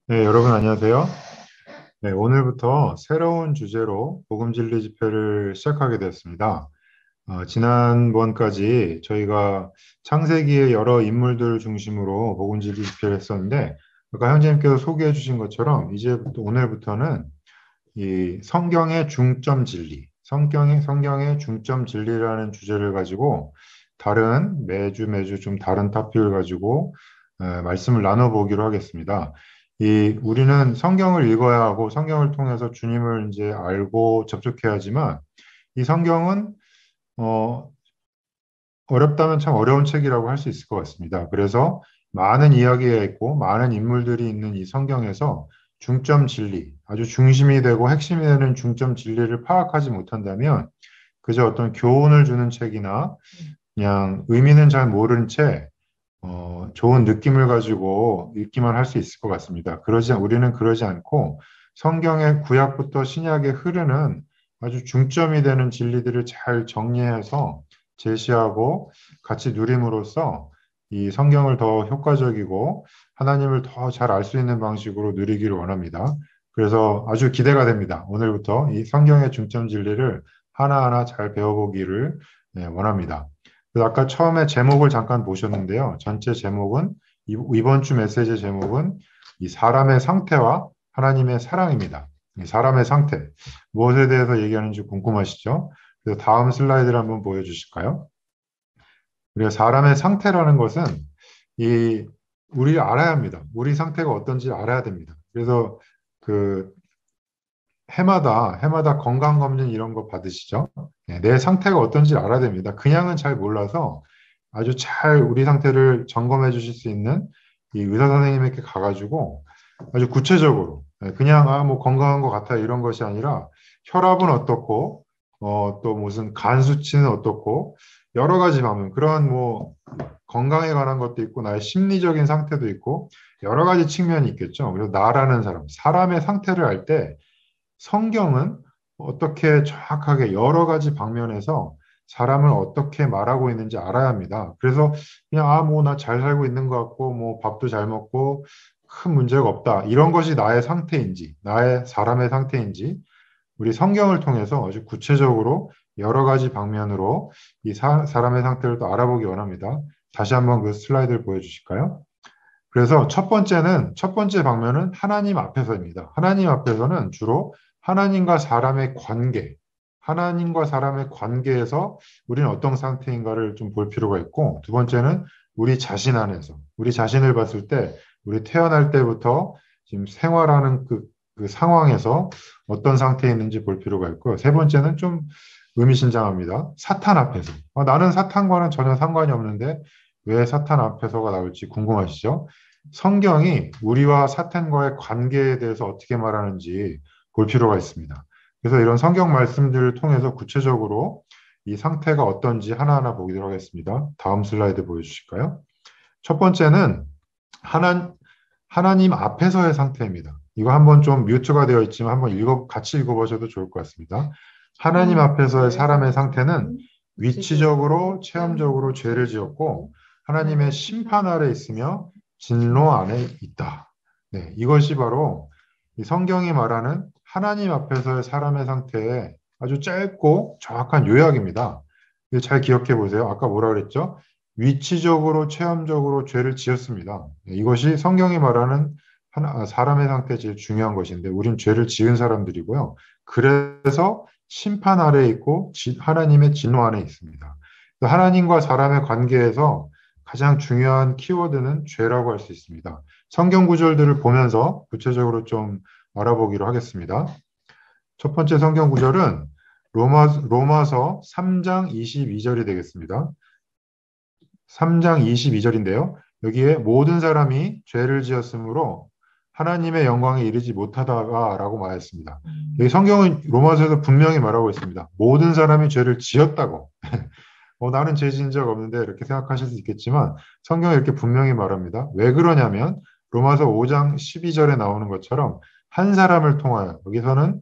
네, 여러분 안녕하세요. 네, 오늘부터 새로운 주제로 복음진리 집회를 시작하게 되었습니다. 지난번까지 저희가 창세기의 여러 인물들을 중심으로 복음진리 집회를 했었는데, 아까 형제님께서 소개해 주신 것처럼 이제부터 오늘부터는 이 성경의 중점 진리, 성경의 중점 진리라는 주제를 가지고 매주 좀 다른 토픽을 가지고 말씀을 나눠보기로 하겠습니다. 우리는 성경을 읽어야 하고 성경을 통해서 주님을 이제 알고 접촉해야지만 이 성경은 어, 어렵다면 참 어려운 책이라고 할 수 있을 것 같습니다. 그래서 많은 이야기가 있고 많은 인물들이 있는 이 성경에서 중점 진리, 아주 중심이 되고 핵심이 되는 중점 진리를 파악하지 못한다면 그저 어떤 교훈을 주는 책이나 그냥 의미는 잘 모른 채 좋은 느낌을 가지고 읽기만 할 수 있을 것 같습니다. 우리는 그러지 않고 성경의 구약부터 신약에 흐르는 아주 중점이 되는 진리들을 잘 정리해서 제시하고 같이 누림으로써 이 성경을 더 효과적이고 하나님을 더 잘 알 수 있는 방식으로 누리기를 원합니다. 그래서 아주 기대가 됩니다. 오늘부터 이 성경의 중점 진리를 하나하나 잘 배워보기를 원합니다. 그래서 아까 처음에 제목을 잠깐 보셨는데요. 전체 제목은 이번 주 메시지 제목은 이 사람의 상태와 하나님의 사랑입니다. 이 사람의 상태, 무엇에 대해서 얘기하는지 궁금하시죠? 그래서 다음 슬라이드를 한번 보여주실까요? 우리가 사람의 상태라는 것은 이 우리 알아야 합니다. 우리 상태가 어떤지 알아야 됩니다. 그래서 그 해마다 건강검진 이런 거 받으시죠? 네, 내 상태가 어떤지 알아야 됩니다. 그냥은 잘 몰라서 아주 잘 우리 상태를 점검해 주실 수 있는 이 의사 선생님에게 가가지고 아주 구체적으로 그냥 뭐 건강한 것 같아 이런 것이 아니라 혈압은 어떻고 또 무슨 간 수치는 어떻고 여러 가지 방면 그런 뭐 건강에 관한 것도 있고 나의 심리적인 상태도 있고 여러 가지 측면이 있겠죠. 그래서 나라는 사람의 상태를 알 때 성경은 어떻게 정확하게 여러 가지 방면에서 사람을 어떻게 말하고 있는지 알아야 합니다. 그래서 그냥 뭐 나 잘 살고 있는 것 같고 뭐 밥도 잘 먹고 큰 문제가 없다. 이런 것이 나의 상태인지, 나의 사람의 상태인지 우리 성경을 통해서 아주 구체적으로 여러 가지 방면으로 사람의 상태를 또 알아보기 원합니다. 다시 한번 그 슬라이드를 보여주실까요? 그래서 첫 번째 방면은 하나님 앞에서입니다. 하나님 앞에서는 주로 하나님과 사람의 관계에서 우리는 어떤 상태인가를 좀 볼 필요가 있고, 두 번째는 우리 자신 안에서, 우리 자신을 봤을 때, 우리 태어날 때부터 지금 생활하는 그 상황에서 어떤 상태에 있는지 볼 필요가 있고요. 세 번째는 좀 의미심장합니다. 사탄 앞에서. 나는 사탄과는 전혀 상관이 없는데, 왜 사탄 앞에서가 나올지 궁금하시죠? 성경이 우리와 사탄과의 관계에 대해서 어떻게 말하는지 볼 필요가 있습니다. 그래서 이런 성경 말씀들을 통해서 구체적으로 이 상태가 어떤지 하나하나 보도록 하겠습니다. 다음 슬라이드 보여주실까요? 첫 번째는 하나, 하나님 앞에서의 상태입니다. 이거 한번 좀 뮤트가 되어 있지만 한번 같이 읽어보셔도 좋을 것 같습니다. 하나님 앞에서의 사람의 상태는 위치적으로, 체험적으로 죄를 지었고 하나님의 심판 아래 있으며 진노 안에 있다. 네, 이것이 바로 이 성경이 말하는 하나님 앞에서의 사람의 상태의 아주 짧고 정확한 요약입니다. 이거 잘 기억해 보세요. 아까 뭐라 그랬죠? 위치적으로, 체험적으로 죄를 지었습니다. 네, 이것이 성경이 말하는 사람의 상태 제일 중요한 것인데, 우린 죄를 지은 사람들이고요. 그래서 심판 아래에 있고 하나님의 진노 안에 있습니다. 하나님과 사람의 관계에서 가장 중요한 키워드는 죄라고 할 수 있습니다. 성경 구절들을 보면서 구체적으로 좀 알아보기로 하겠습니다. 첫 번째 성경 구절은 로마서 3장 22절이 되겠습니다. 3장 22절인데요. 여기에 모든 사람이 죄를 지었으므로 하나님의 영광에 이르지 못하다가라고 말했습니다. 여기 성경은 로마서에서 분명히 말하고 있습니다. 모든 사람이 죄를 지었다고. 나는 죄 지은 적 없는데 이렇게 생각하실 수 있겠지만 성경이 이렇게 분명히 말합니다. 왜 그러냐면 로마서 5장 12절에 나오는 것처럼 한 사람을 통하여 여기서는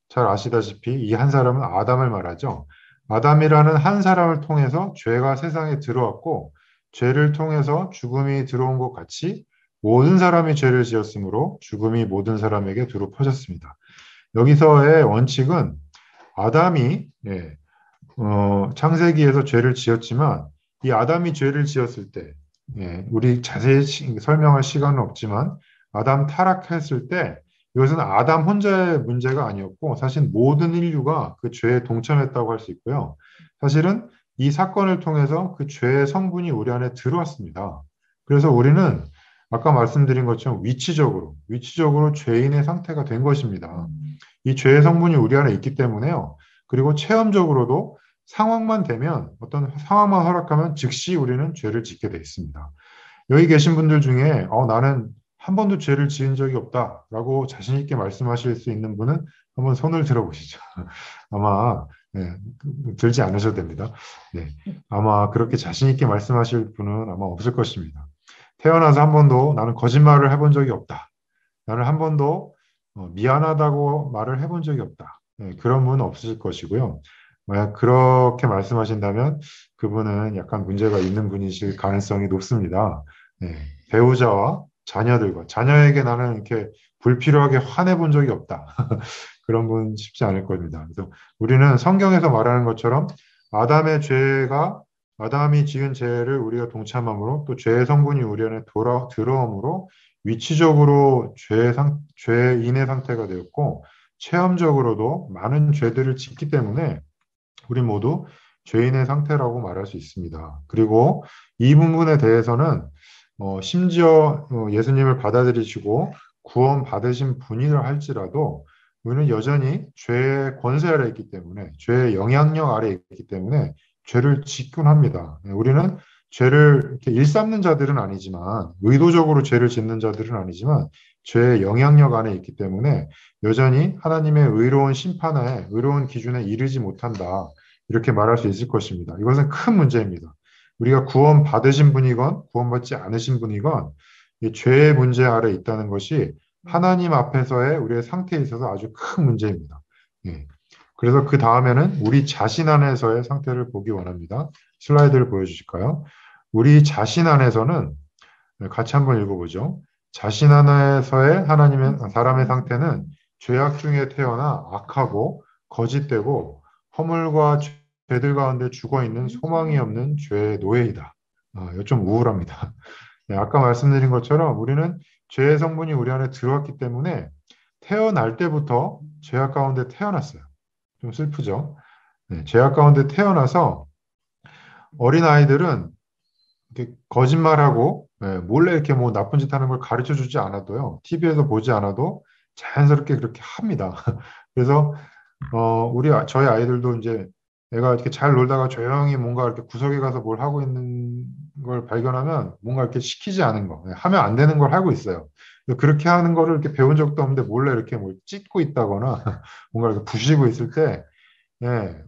잘 아시다시피 이 한 사람은 아담을 말하죠. 아담이라는 한 사람을 통해서 죄가 세상에 들어왔고 죄를 통해서 죽음이 들어온 것 같이 모든 사람이 죄를 지었으므로 죽음이 모든 사람에게 두루 퍼졌습니다. 여기서의 원칙은 아담이 창세기에서 죄를 지었지만 이 아담이 죄를 지었을 때 우리 자세히 설명할 시간은 없지만 아담 타락했을 때 이것은 아담 혼자의 문제가 아니었고 사실 모든 인류가 그 죄에 동참했다고 할 수 있고요. 사실은 이 사건을 통해서 그 죄의 성분이 우리 안에 들어왔습니다. 그래서 우리는 아까 말씀드린 것처럼 위치적으로 죄인의 상태가 된 것입니다. 이 죄의 성분이 우리 안에 있기 때문에요. 그리고 체험적으로도 상황만 되면 어떤 상황만 허락하면 즉시 우리는 죄를 짓게 돼 있습니다. 여기 계신 분들 중에 나는 한 번도 죄를 지은 적이 없다라고 자신 있게 말씀하실 수 있는 분은 한번 손을 들어보시죠. 아마 들지 않으셔도 됩니다. 네, 아마 그렇게 자신 있게 말씀하실 분은 아마 없을 것입니다. 태어나서 한 번도 나는 거짓말을 해본 적이 없다. 나는 한 번도 미안하다고 말을 해본 적이 없다. 그런 분은 없으실 것이고요. 만약 그렇게 말씀하신다면 그분은 약간 문제가 있는 분이실 가능성이 높습니다. 배우자와 자녀에게 나는 이렇게 불필요하게 화내본 적이 없다. 그런 분 쉽지 않을 겁니다. 그래서 우리는 성경에서 말하는 것처럼 아담이 지은 죄를 우리가 동참함으로 또 죄의 성분이 우리 안에 들어옴으로 위치적으로 죄인의 상태가 되었고 체험적으로도 많은 죄들을 짓기 때문에 우리 모두 죄인의 상태라고 말할 수 있습니다. 그리고 이 부분에 대해서는 심지어 예수님을 받아들이시고 구원 받으신 분이라 할지라도 우리는 여전히 죄의 권세 아래 있기 때문에 죄의 영향력 아래 있기 때문에 죄를 짓곤 합니다. 우리는 죄를 이렇게 일삼는 자들은 아니지만 의도적으로 죄를 짓는 자들은 아니지만 죄의 영향력 안에 있기 때문에 여전히 하나님의 의로운 심판에 의로운 기준에 이르지 못한다. 이렇게 말할 수 있을 것입니다. 이것은 큰 문제입니다. 우리가 구원 받으신 분이건 구원받지 않으신 분이건 이 죄의 문제 아래 있다는 것이 하나님 앞에서의 우리의 상태에 있어서 아주 큰 문제입니다. 예. 그래서 그 다음에는 우리 자신 안에서의 상태를 보기 원합니다. 슬라이드를 보여주실까요? 우리 자신 안에서는 같이 한번 읽어보죠. 자신 안에서의 사람의 상태는 죄악 중에 태어나 악하고 거짓되고 허물과 죄들 가운데 죽어있는 소망이 없는 죄의 노예이다. 이거 좀 우울합니다. 네, 아까 말씀드린 것처럼 우리는 죄의 성분이 우리 안에 들어왔기 때문에 태어날 때부터 죄악 가운데 태어났어요. 좀 슬프죠? 네, 죄악 가운데 태어나서 어린아이들은 이렇게 거짓말하고 몰래 이렇게 뭐 나쁜 짓 하는 걸 가르쳐 주지 않아도요. TV에서 보지 않아도 자연스럽게 그렇게 합니다. 그래서 저희 아이들도 이제 애가 이렇게 잘 놀다가 조용히 뭔가 이렇게 구석에 가서 뭘 하고 있는 걸 발견하면 뭔가 이렇게 시키지 않은 거, 하면 안 되는 걸 하고 있어요. 그렇게 하는 거를 이렇게 배운 적도 없는데 몰래 이렇게 뭘 찢고 있다거나 뭔가 이렇게 부시고 있을 때,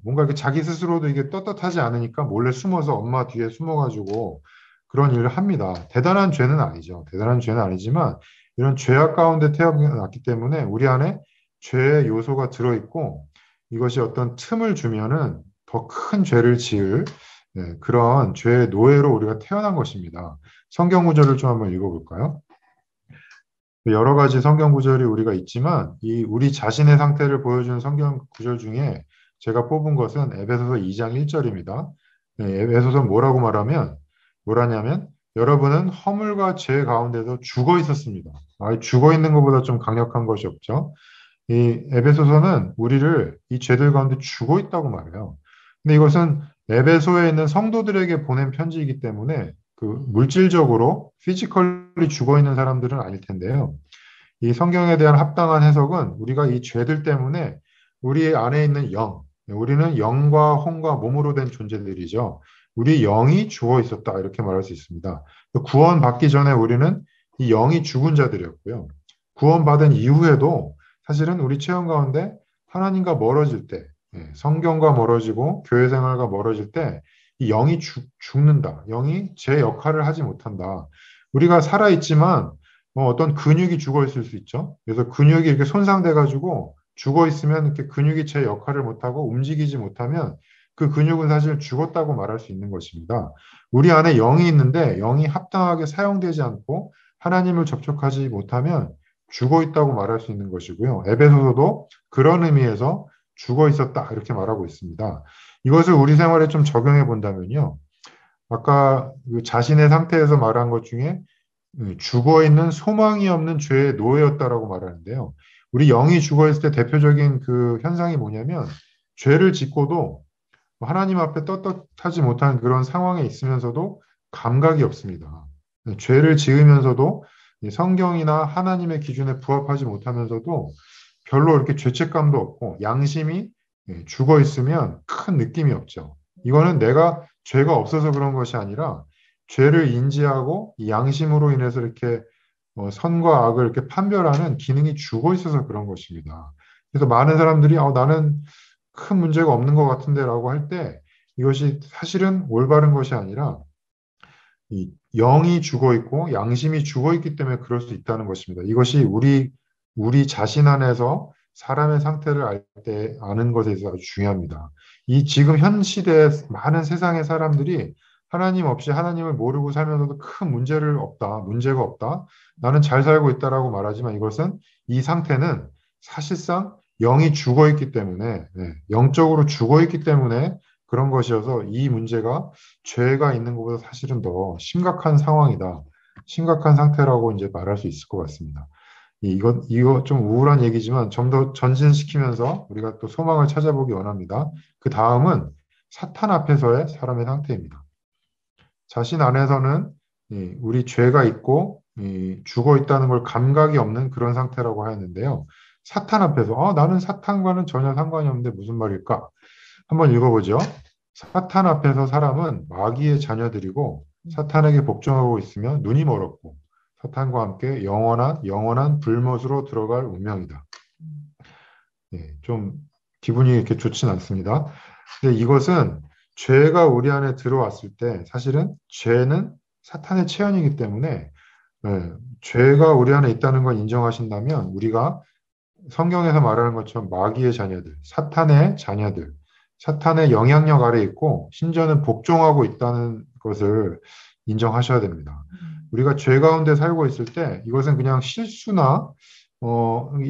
뭔가 이렇게 자기 스스로도 이게 떳떳하지 않으니까 몰래 숨어서 엄마 뒤에 숨어가지고 그런 일을 합니다. 대단한 죄는 아니죠. 대단한 죄는 아니지만 이런 죄악 가운데 태어났기 때문에 우리 안에 죄의 요소가 들어있고 이것이 어떤 틈을 주면은 더 큰 죄를 지을 그런 죄의 노예로 우리가 태어난 것입니다. 성경 구절을 좀 한번 읽어볼까요? 여러 가지 성경 구절이 우리가 있지만 이 우리 자신의 상태를 보여주는 성경 구절 중에 제가 뽑은 것은 에베소서 2장 1절입니다. 에베소서 뭐라냐면 여러분은 허물과 죄 가운데서 죽어 있었습니다. 죽어 있는 것보다 좀 강력한 것이 없죠. 이 에베소서는 우리를 이 죄들 가운데 죽어 있다고 말해요. 근데 이것은 에베소에 있는 성도들에게 보낸 편지이기 때문에 그 물질적으로 피지컬리 죽어 있는 사람들은 아닐 텐데요. 이 성경에 대한 합당한 해석은 우리가 이 죄들 때문에 우리 안에 있는 우리는 영과 혼과 몸으로 된 존재들이죠. 우리 영이 죽어 있었다 이렇게 말할 수 있습니다. 구원받기 전에 우리는 이 영이 죽은 자들이었고요. 구원받은 이후에도 사실은 우리 체험 가운데 하나님과 멀어질 때, 성경과 멀어지고 교회 생활과 멀어질 때 이 영이 죽는다. 영이 제 역할을 하지 못한다. 우리가 살아있지만 어떤 근육이 죽어 있을 수 있죠. 그래서 근육이 이렇게 손상돼가지고 죽어 있으면 이렇게 근육이 제 역할을 못하고 움직이지 못하면 그 근육은 사실 죽었다고 말할 수 있는 것입니다. 우리 안에 영이 있는데 영이 합당하게 사용되지 않고 하나님을 접촉하지 못하면 죽어 있다고 말할 수 있는 것이고요. 에베소서도 그런 의미에서 죽어 있었다 이렇게 말하고 있습니다. 이것을 우리 생활에 좀 적용해 본다면요. 아까 그 자신의 상태에서 말한 것 중에 죽어 있는 소망이 없는 죄의 노예였다라고 말하는데요. 우리 영이 죽어 있을 때 대표적인 그 현상이 뭐냐면 죄를 짓고도 하나님 앞에 떳떳하지 못한 그런 상황에 있으면서도 감각이 없습니다. 죄를 지으면서도 성경이나 하나님의 기준에 부합하지 못하면서도 별로 이렇게 죄책감도 없고 양심이 죽어 있으면 큰 느낌이 없죠. 이거는 내가 죄가 없어서 그런 것이 아니라 죄를 인지하고 이 양심으로 인해서 이렇게 선과 악을 이렇게 판별하는 기능이 죽어 있어서 그런 것입니다. 그래서 많은 사람들이 나는 큰 문제가 없는 것 같은데라고 할 때 이것이 사실은 올바른 것이 아니라 이 영이 죽어 있고 양심이 죽어 있기 때문에 그럴 수 있다는 것입니다. 이것이 우리 자신 안에서 사람의 상태를 알 때 아는 것에 있어서 아주 중요합니다. 이 지금 현 시대에 많은 세상의 사람들이 하나님 없이 하나님을 모르고 살면서도 큰 문제가 없다. 나는 잘 살고 있다라고 말하지만 이것은 이 상태는 사실상 영이 죽어 있기 때문에 영적으로 죽어 있기 때문에 그런 것이어서 이 문제가 죄가 있는 것보다 사실은 더 심각한 상황이다. 심각한 상태라고 이제 말할 수 있을 것 같습니다. 이거 좀 우울한 얘기지만 좀 더 전진시키면서 우리가 또 소망을 찾아보기 원합니다. 그 다음은 사탄 앞에서의 사람의 상태입니다. 자신 안에서는 우리 죄가 있고 죽어 있다는 걸 감각이 없는 그런 상태라고 하였는데요. 사탄 앞에서 나는 사탄과는 전혀 상관이 없는데 무슨 말일까? 한번 읽어보죠. 사탄 앞에서 사람은 마귀의 자녀들이고 사탄에게 복종하고 있으며 눈이 멀었고 사탄과 함께 영원한 불못으로 들어갈 운명이다. 좀 기분이 이렇게 좋진 않습니다. 근데 이것은 죄가 우리 안에 들어왔을 때 사실은 죄는 사탄의 체현이기 때문에 죄가 우리 안에 있다는 걸 인정하신다면 우리가 성경에서 말하는 것처럼 마귀의 자녀들, 사탄의 자녀들, 사탄의 영향력 아래 있고 심지어는 복종하고 있다는 것을 인정하셔야 됩니다. 우리가 죄 가운데 살고 있을 때 이것은 그냥 실수나 어떤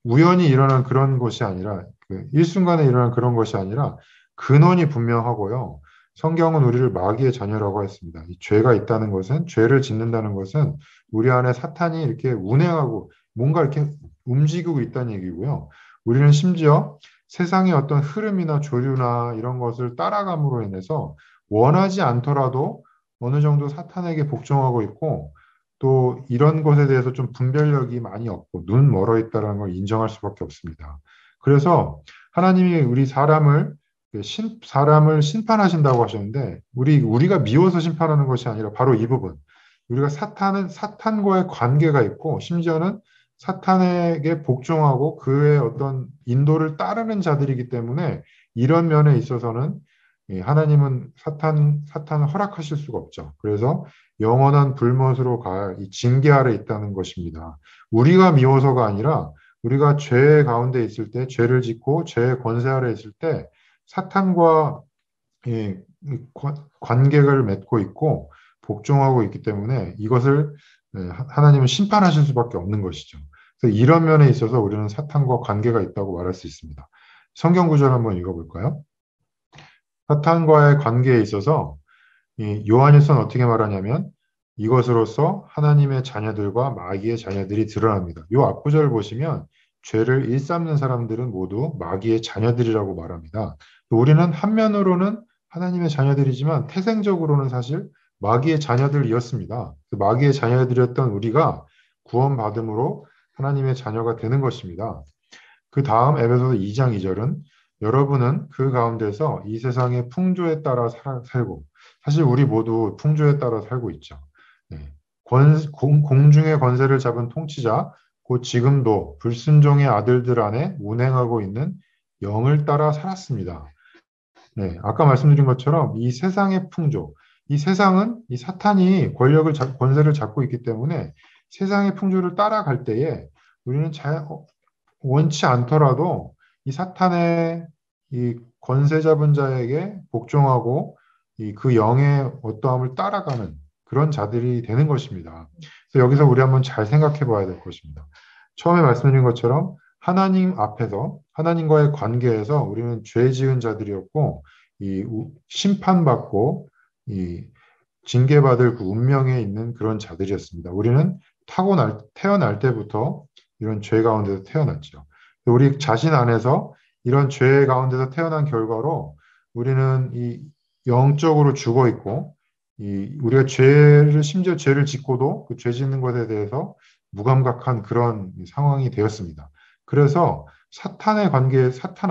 우연히 일어난 그런 것이 아니라 일순간에 일어난 그런 것이 아니라 근원이 분명하고요. 성경은 우리를 마귀의 자녀라고 했습니다. 이 죄가 있다는 것은 죄를 짓는다는 것은 우리 안에 사탄이 이렇게 운행하고 뭔가 이렇게 움직이고 있다는 얘기고요. 우리는 심지어 세상의 어떤 흐름이나 조류나 이런 것을 따라감으로 인해서 원하지 않더라도 어느 정도 사탄에게 복종하고 있고 또 이런 것에 대해서 좀 분별력이 많이 없고 눈 멀어 있다는 걸 인정할 수밖에 없습니다. 그래서 하나님이 우리 사람을 심판하신다고 하셨는데 우리가 미워서 심판하는 것이 아니라 바로 이 부분. 우리가 사탄과의 관계가 있고 심지어는 사탄에게 복종하고 그의 어떤 인도를 따르는 자들이기 때문에 이런 면에 있어서는 하나님은 사탄을 허락하실 수가 없죠. 그래서 영원한 불못으로 갈 이 징계 아래 있다는 것입니다. 우리가 미워서가 아니라 우리가 죄 가운데 있을 때, 죄를 짓고 죄의 권세 아래 있을 때 사탄과 관계를 맺고 있고 복종하고 있기 때문에 이것을 하나님은 심판하실 수밖에 없는 것이죠. 그래서 이런 면에 있어서 우리는 사탄과 관계가 있다고 말할 수 있습니다. 성경 구절 한번 읽어볼까요? 사탄과의 관계에 있어서 요한일서는 어떻게 말하냐면 이것으로서 하나님의 자녀들과 마귀의 자녀들이 드러납니다. 요 앞구절 보시면 죄를 일삼는 사람들은 모두 마귀의 자녀들이라고 말합니다. 우리는 한면으로는 하나님의 자녀들이지만 태생적으로는 사실 마귀의 자녀들이었습니다. 마귀의 자녀들이었던 우리가 구원받음으로 하나님의 자녀가 되는 것입니다. 그 다음 에베소서 2장 2절은 여러분은 그 가운데서 이 세상의 풍조에 따라 살고 사실 우리 모두 풍조에 따라 살고 있죠. 공중의 권세를 잡은 통치자 곧 지금도 불순종의 아들들 안에 운행하고 있는 영을 따라 살았습니다. 아까 말씀드린 것처럼 이 세상의 풍조, 이 세상은 이 사탄이 권세를 잡고 있기 때문에 세상의 풍조를 따라갈 때에 우리는 원치 않더라도 이 사탄의 이 권세 잡은 자에게 복종하고 그 영의 어떠함을 따라가는 그런 자들이 되는 것입니다. 그래서 여기서 우리 한번 잘 생각해 봐야 될 것입니다. 처음에 말씀드린 것처럼 하나님 앞에서 하나님과의 관계에서 우리는 죄 지은 자들이었고 심판받고 이 징계받을 그 운명에 있는 그런 자들이었습니다. 우리는 태어날 때부터 이런 죄 가운데서 태어났죠. 우리 자신 안에서 이런 죄 가운데서 태어난 결과로 우리는 이 영적으로 죽어 있고 우리가 심지어 죄를 짓고도 그 죄 짓는 것에 대해서 무감각한 그런 상황이 되었습니다. 그래서 사탄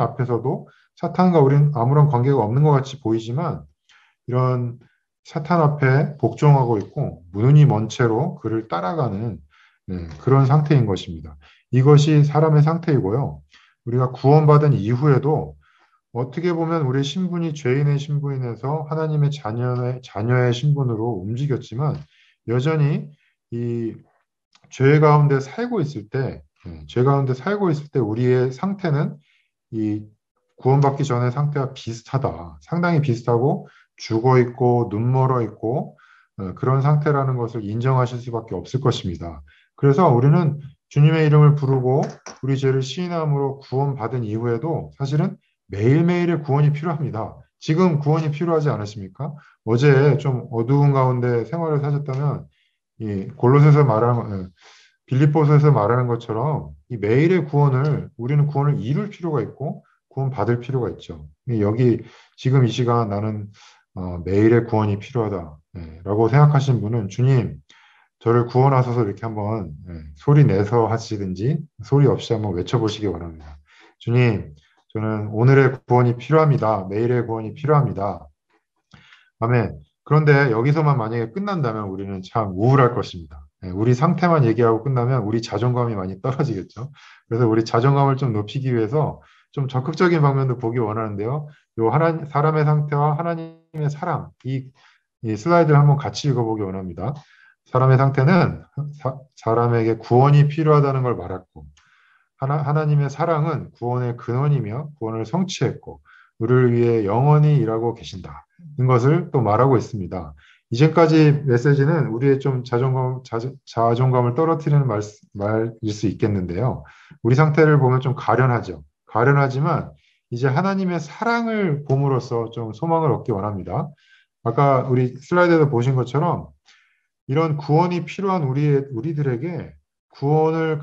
앞에서도 사탄과 우리는 아무런 관계가 없는 것 같이 보이지만 이런 사탄 앞에 복종하고 있고 무능히 먼 채로 그를 따라가는 그런 상태인 것입니다. 이것이 사람의 상태이고요. 우리가 구원받은 이후에도 어떻게 보면 우리의 신분이 죄인의 신분에서 하나님의 자녀의 신분으로 움직였지만 여전히 이 죄 가운데 살고 있을 때 우리의 상태는 이 구원받기 전의 상태와 비슷하다. 상당히 비슷하고 죽어 있고 눈 멀어 있고 그런 상태라는 것을 인정하실 수밖에 없을 것입니다. 그래서 우리는 주님의 이름을 부르고 우리 죄를 시인함으로 구원받은 이후에도 사실은 매일매일의 구원이 필요합니다. 지금 구원이 필요하지 않으십니까? 어제 좀 어두운 가운데 생활을 사셨다면 이 골로새서 말하는 빌립보서에서 말하는 것처럼 이 매일의 우리는 구원을 이룰 필요가 있고 구원받을 필요가 있죠. 여기 지금 이 시간 나는 매일의 구원이 필요하다 라고 생각하시는 분은 주님 저를 구원하소서 이렇게 한번 소리 내서 하시든지 소리 없이 한번 외쳐보시기 바랍니다. 주님 저는 오늘의 구원이 필요합니다. 매일의 구원이 필요합니다. 아멘. 그런데 여기서만 만약에 끝난다면 우리는 참 우울할 것입니다. 우리 상태만 얘기하고 끝나면 우리 자존감이 많이 떨어지겠죠. 그래서 우리 자존감을 좀 높이기 위해서 좀 적극적인 방면도 보기 원하는데요. 사람의 상태와 하나님의 사랑, 이 슬라이드를 한번 같이 읽어보기 원합니다. 사람의 상태는 사람에게 구원이 필요하다는 걸 말했고, 하나님의 사랑은 구원의 근원이며 구원을 성취했고, 우리를 위해 영원히 일하고 계신다. 인 것을 또 말하고 있습니다. 이제까지 메시지는 우리의 좀 자존감을 떨어뜨리는 말일 수 있겠는데요. 우리 상태를 보면 좀 가련하죠. 가련하지만 이제 하나님의 사랑을 봄으로써 좀 소망을 얻기 원합니다. 아까 우리 슬라이드에서 보신 것처럼 이런 구원이 필요한 우리들에게 구원을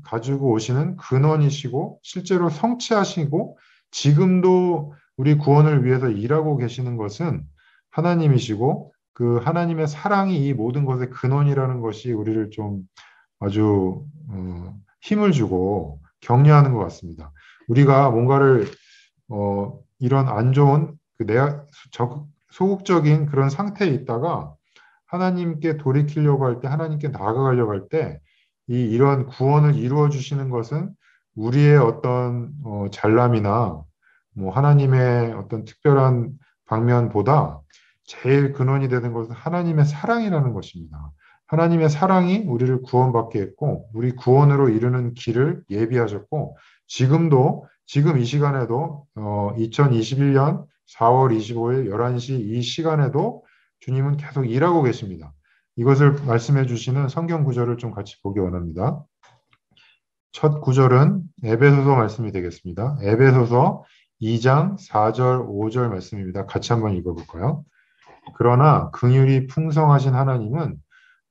가지고 오시는 근원이시고 실제로 성취하시고 지금도 우리 구원을 위해서 일하고 계시는 것은 하나님이시고 그 하나님의 사랑이 이 모든 것의 근원이라는 것이 우리를 좀 아주 힘을 주고 격려하는 것 같습니다. 우리가 뭔가를 이런 안 좋은 소극적인 그런 상태에 있다가 하나님께 돌이키려고 할 때, 하나님께 나아가려고 할 때, 이런 구원을 이루어 주시는 것은 우리의 어떤 잘남이나 뭐 하나님의 어떤 특별한 방면보다 제일 근원이 되는 것은 하나님의 사랑이라는 것입니다. 하나님의 사랑이 우리를 구원받게 했고, 우리 구원으로 이르는 길을 예비하셨고, 지금 이 시간에도 2021년 4월 25일 11시 이 시간에도 주님은 계속 일하고 계십니다. 이것을 말씀해 주시는 성경 구절을 좀 같이 보기 원합니다. 첫 구절은 에베소서 말씀이 되겠습니다. 에베소서 2장 4절 5절 말씀입니다. 같이 한번 읽어볼까요? 그러나 긍휼이 풍성하신 하나님은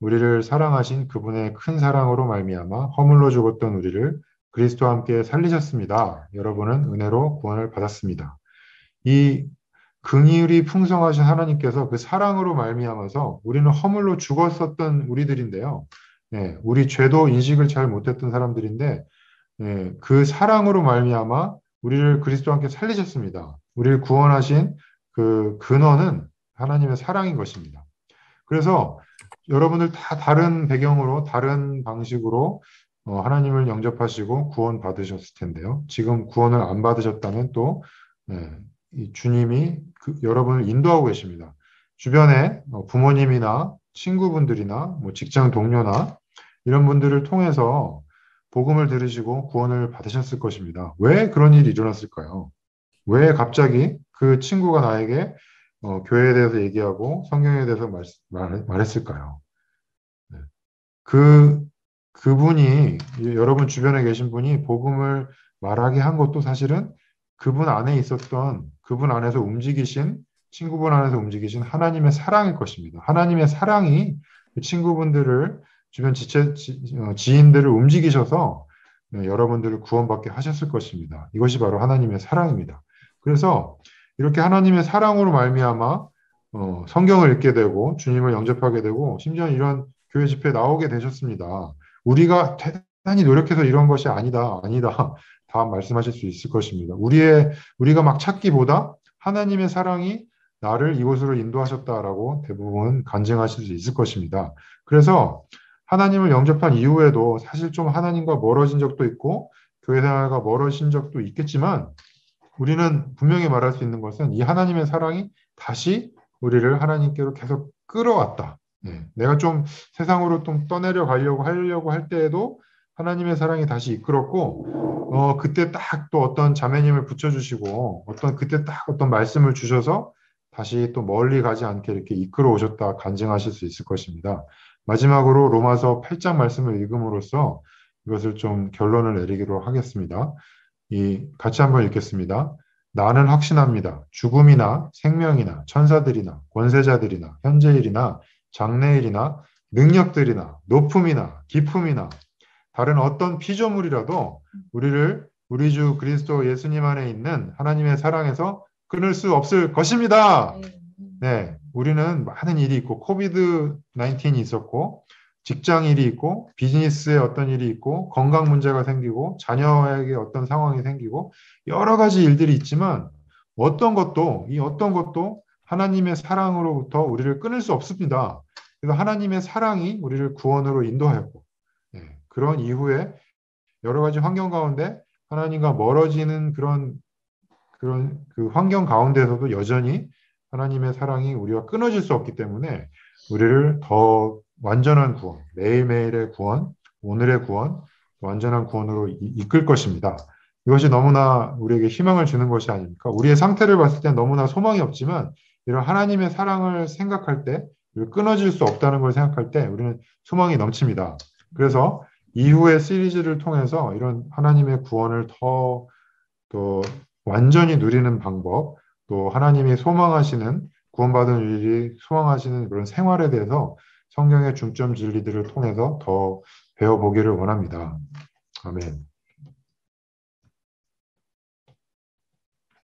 우리를 사랑하신 그분의 큰 사랑으로 말미암아 허물로 죽었던 우리를 그리스도와 함께 살리셨습니다. 여러분은 은혜로 구원을 받았습니다. 이 긍휼이 풍성하신 하나님께서 그 사랑으로 말미암아서 우리는 허물로 죽었었던 우리들인데요. 우리 죄도 인식을 잘 못했던 사람들인데 그 사랑으로 말미암아 우리를 그리스도와 함께 살리셨습니다. 우리를 구원하신 그 근원은 하나님의 사랑인 것입니다. 그래서 여러분들 다 다른 배경으로 다른 방식으로 하나님을 영접하시고 구원 받으셨을 텐데요. 지금 구원을 안 받으셨다면 또 이 주님이 여러분을 인도하고 계십니다. 주변에 부모님이나 친구분들이나 뭐 직장 동료나 이런 분들을 통해서 복음을 들으시고 구원을 받으셨을 것입니다. 왜 그런 일이 일어났을까요? 왜 갑자기 그 친구가 나에게 교회에 대해서 얘기하고 성경에 대해서 말했을까요? 네. 그, 그분이, 여러분 주변에 계신 분이 복음을 말하게 한 것도 사실은 그분 안에 있었던, 그분 안에서 움직이신, 친구분 안에서 움직이신 하나님의 사랑일 것입니다. 하나님의 사랑이 그 친구분들을, 주변 지인들을 움직이셔서 여러분들을 구원받게 하셨을 것입니다. 이것이 바로 하나님의 사랑입니다. 그래서 이렇게 하나님의 사랑으로 말미암아 성경을 읽게 되고 주님을 영접하게 되고 심지어 이런 교회 집회에 나오게 되셨습니다. 우리가 대단히 노력해서 이런 것이 아니다, 아니다. 다 말씀하실 수 있을 것입니다. 우리가 막 찾기보다 하나님의 사랑이 나를 이곳으로 인도하셨다라고 대부분 간증하실 수 있을 것입니다. 그래서 하나님을 영접한 이후에도 사실 좀 하나님과 멀어진 적도 있고 교회 생활과 멀어진 적도 있겠지만 우리는 분명히 말할 수 있는 것은 이 하나님의 사랑이 다시 우리를 하나님께로 계속 끌어왔다. 내가 좀 세상으로 좀 떠내려 하려고 할 때에도 하나님의 사랑이 다시 이끌었고, 그때 딱 또 어떤 자매님을 붙여주시고, 그때 딱 어떤 말씀을 주셔서 다시 또 멀리 가지 않게 이렇게 이끌어 오셨다 간증하실 수 있을 것입니다. 마지막으로 로마서 8장 말씀을 읽음으로써 이것을 좀 결론을 내리기로 하겠습니다. 같이 한번 읽겠습니다. 나는 확신합니다. 죽음이나 생명이나 천사들이나 권세자들이나 현재일이나 장래일이나 능력들이나 높음이나 깊음이나 다른 어떤 피조물이라도 우리 주 그리스도 예수님 안에 있는 하나님의 사랑에서 끊을 수 없을 것입니다. 네, 우리는 많은 일이 있고 코비드 19이 있었고 직장 일이 있고 비즈니스에 어떤 일이 있고 건강 문제가 생기고 자녀에게 어떤 상황이 생기고 여러 가지 일들이 있지만 어떤 것도 하나님의 사랑으로부터 우리를 끊을 수 없습니다. 그래서 하나님의 사랑이 우리를 구원으로 인도하였고 그런 이후에 여러 가지 환경 가운데 하나님과 멀어지는 그런 그 환경 가운데서도 여전히 하나님의 사랑이 우리와 끊어질 수 없기 때문에 우리를 더 완전한 구원, 매일매일의 구원, 오늘의 구원, 완전한 구원으로 이끌 것입니다. 이것이 너무나 우리에게 희망을 주는 것이 아닙니까? 우리의 상태를 봤을 때 너무나 소망이 없지만 이런 하나님의 사랑을 생각할 때, 끊어질 수 없다는 걸 생각할 때 우리는 소망이 넘칩니다. 그래서 이후의 시리즈를 통해서 이런 하나님의 구원을 또 완전히 누리는 방법, 또 하나님이 소망하시는 구원받은 우리들이 소망하시는 그런 생활에 대해서 성경의 중점 진리들을 통해서 더 배워보기를 원합니다. 아멘.